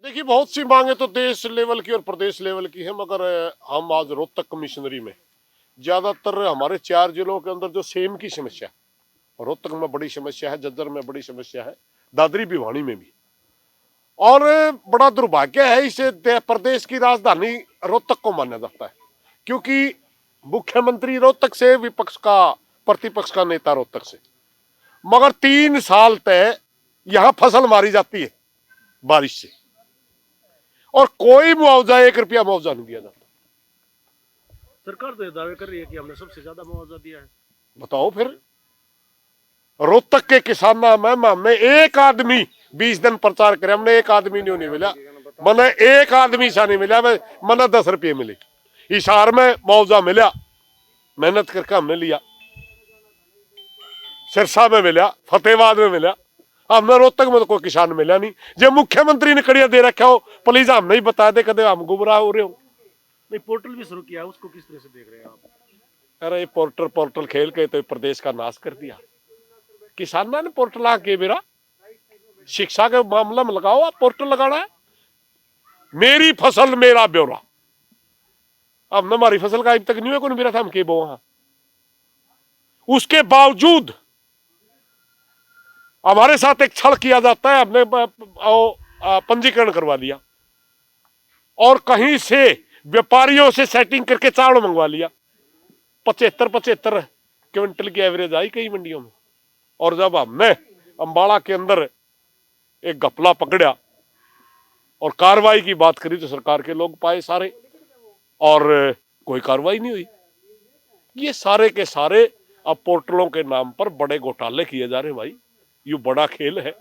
देखिए, बहुत सी मांगे तो देश लेवल की और प्रदेश लेवल की है, मगर हम आज रोहतक कमिश्नरी में ज्यादातर हमारे 4 जिलों के अंदर जो सेम की समस्या, रोहतक में बड़ी समस्या है, झज्जर में बड़ी समस्या है, दादरी भिवानी में भी। और बड़ा दुर्भाग्य है, इसे प्रदेश की राजधानी रोहतक को माना जाता है, क्योंकि मुख्यमंत्री रोहतक से, विपक्ष का प्रतिपक्ष का नेता रोहतक से, मगर 3 साल तक यहाँ फसल मारी जाती है बारिश से, और कोई मुआवजा, 1 रुपया मुआवजा नहीं दिया जाता। सरकार तो ये दावे कर रही है कि हमने सबसे ज्यादा मुआवजा दिया है। बताओ फिर, रोहतक के किसानों में हमने एक आदमी 20 दिन प्रचार करे, हमने एक आदमी नहीं मिला, मैंने एक आदमी सा नहीं मिला, मैंने 10 रुपये मिले। हिसार में मुआवजा मिला, मेहनत करके हमने लिया, सिरसा में मिला, फतेहाबाद में मिला, हमने रोहतक में तो कोई किसान मिला नहीं। जो मुख्यमंत्री ने कड़िया दे रखा हो, प्लीज हम नहीं बता दे, कदे हम गुमराह हो रहे हो। नहीं, पोर्टल भी शुरू किया है, उसको किस तरह से देख रहे हैं आप? अरे पोर्टल खेल के तो प्रदेश का नाश कर दिया। किसानों ने पोर्टल आके मेरा शिक्षा के मामला में लगाओ, आप पोर्टल लगाना है, मेरी फसल मेरा ब्यौरा। अब हमारी फसल का अब तक नहीं है, कोई मेरा था हम के बो वहां। उसके बावजूद हमारे साथ एक छल किया जाता है, हमने पंजीकरण करवा लिया और कहीं से व्यापारियों से सेटिंग करके चावल मंगवा लिया। 75 क्विंटल की एवरेज आई कई मंडियों में। और जब हमने अंबाला के अंदर एक घपला पकड़ा और कार्रवाई की बात करी, तो सरकार के लोग पाए सारे, और कोई कार्रवाई नहीं हुई। ये सारे के सारे अब पोर्टलों के नाम पर बड़े घोटाले किए जा रहे भाई। ये बड़ा खेल है।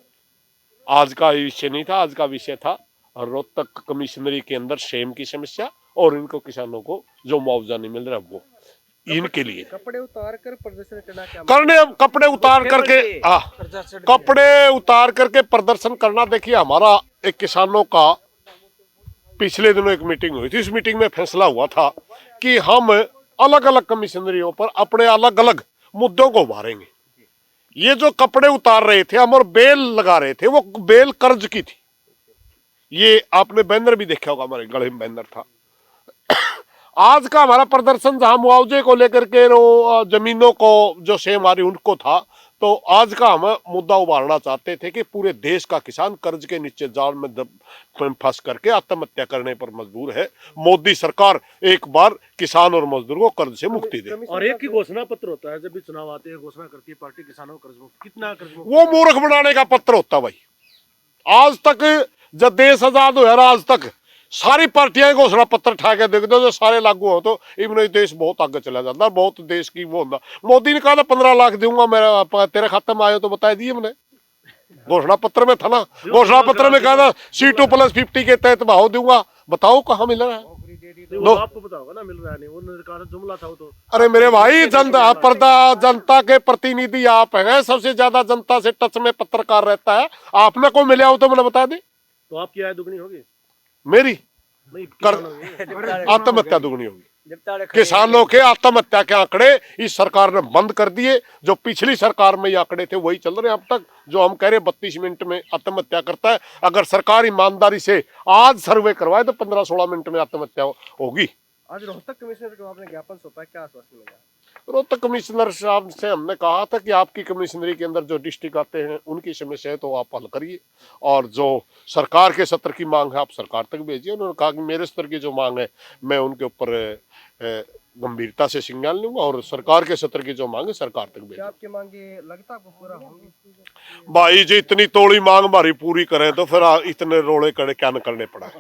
आज का विषय नहीं था, आज का विषय था रोहतक कमिश्नरी के अंदर सेम की समस्या और इनको किसानों को जो मुआवजा नहीं मिल रहा वो इनके लिए कपड़े उतार कर प्रदर्शन करना क्या करने। अब कपड़े उतार करके कपड़े उतार करके प्रदर्शन करना। देखिए, हमारा एक किसानों का पिछले दिनों एक मीटिंग हुई थी। इस मीटिंग में फैसला हुआ था कि हम अलग अलग कमिश्नरियों पर अपने अलग अलग मुद्दों को उभारेंगे। ये जो कपड़े उतार रहे थे हम और बेल लगा रहे थे, वो बेल कर्ज की थी। ये आपने बैनर भी देखा होगा, हमारे गले में बैनर था। आज का हमारा प्रदर्शन जहां मुआवजे को लेकर के, जमीनों को जो सेम आ रही उनको था, तो आज का हम मुद्दा उभारना चाहते थे कि पूरे देश का किसान कर्ज के नीचे जाल में फंस करके आत्महत्या करने पर मजबूर है। मोदी सरकार एक बार किसान और मजदूर को कर्ज से मुक्ति दे। और एक ही घोषणा पत्र होता है, जब भी चुनाव आते हैं घोषणा करती है पार्टी किसानों को कर्ज मुक्त। कितना कर्ज मुक्त? वो मूर्ख बनाने का पत्र होता भाई। आज तक जब देश आजाद हुआ, आज तक सारी पार्टियां घोषणा पत्र ठा के देख दो, जो सारे लागू हो तो इवन देश बहुत आगे चला जाता, बहुत देश की वो होता। मोदी ने कहा था 15 लाख दूंगा मेरा, तेरे खाते में आयो तो बता दिए मैंने, घोषणा पत्र में था ना। घोषणा पत्र में कहा था C2+50 के तहत भाव दूंगा, बताओ कहाँ मिल रहा है? वो आपको पता होगा ना, मिल रहा नहीं, वो कहा जुमला था वो तो। अरे मेरे भाई, जनता के प्रतिनिधि आप हैं, सबसे ज्यादा जनता से टच में पत्रकार रहता है। आपने को मिले हो तो मैंने बता दी। तो आपकी आय दुगनी होगी, मेरी आत्महत्या दुगनी होगी। किसानों के आत्महत्या के आंकड़े इस सरकार ने बंद कर दिए। जो पिछली सरकार में ये आंकड़े थे वही चल रहे हैं अब तक। जो हम कह रहे 32 मिनट में आत्महत्या करता है, अगर सरकार ईमानदारी से आज सर्वे करवाए तो 15-16 मिनट में आत्महत्या होगी। आज रोहतक कमिश्नर को आपने ज्ञापन सौंपा, क्या आश्वासन मिला? रोहतक कमिश्नर साहब से हमने कहा था कि आपकी कमिश्नरी के अंदर जो डिस्ट्रिक्ट आते हैं उनकी समस्या है तो आप हल करिए, और जो सरकार के स्तर की मांग है आप सरकार तक भेजिए। उन्होंने कहा कि मेरे स्तर की जो मांग है मैं उनके ऊपर गंभीरता से संज्ञान लूंगा, और सरकार के स्तर की जो मांग है सरकार तक भेजिए। आपकी मांगे लगता आपको पूरा होंगी? भाई जी, इतनी तोड़ी मांग हमारी पूरी करें तो फिर इतने रोड़े कड़े क्या न करने पड़ा।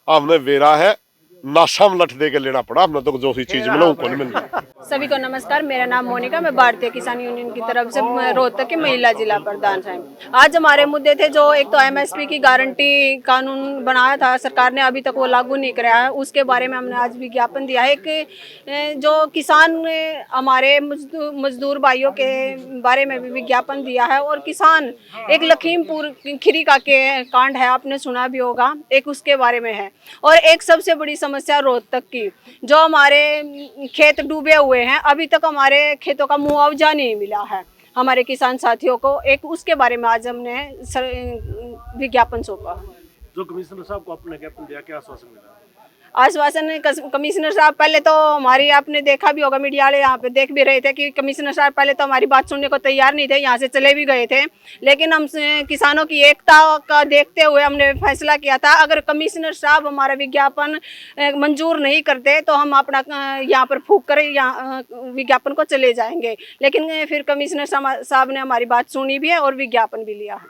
हमने वेरा है नाशम लठ दे के लेना पड़ा, हमने तो जो सी चीज मिला उनको नहीं मिलती। सभी को नमस्कार, मेरा नाम मोनिका, मैं भारतीय किसान यूनियन की तरफ से रोहतक की महिला जिला प्रधान है। आज हमारे मुद्दे थे, जो एक तो MSP की गारंटी कानून बनाया था सरकार ने, अभी तक वो लागू नहीं कराया है, उसके बारे में हमने आज विज्ञापन दिया है। एक जो किसान हमारे मजदूर भाइयों के बारे में भी विज्ञापन दिया है, और किसान एक लखीमपुर खीरी का के कांड है, आपने सुना भी होगा, एक उसके बारे में है। और एक सबसे बड़ी समस्या रोहतक की, जो हमारे खेत डूबे हुए हैं, अभी तक हमारे खेतों का मुआवजा नहीं मिला है हमारे किसान साथियों को, एक उसके बारे में आज हमने विज्ञापन सौंपा। जो कमिश्नर साहब को आपने ज्ञापन दिया, क्या आश्वासन मिला? आश्वासन कमिश्नर साहब पहले तो हमारी, आपने देखा भी होगा मीडिया वाले यहाँ पे देख भी रहे थे कि कमिश्नर साहब पहले तो हमारी बात सुनने को तैयार नहीं थे, यहाँ से चले भी गए थे। लेकिन हम किसानों की एकता का देखते हुए हमने फैसला किया था, अगर कमिश्नर साहब हमारा विज्ञापन मंजूर नहीं करते तो हम अपना यहाँ पर फूंक कर यहाँ विज्ञापन को चले जाएंगे। लेकिन फिर कमिश्नर साहब ने हमारी बात सुनी भी है और विज्ञापन भी लिया।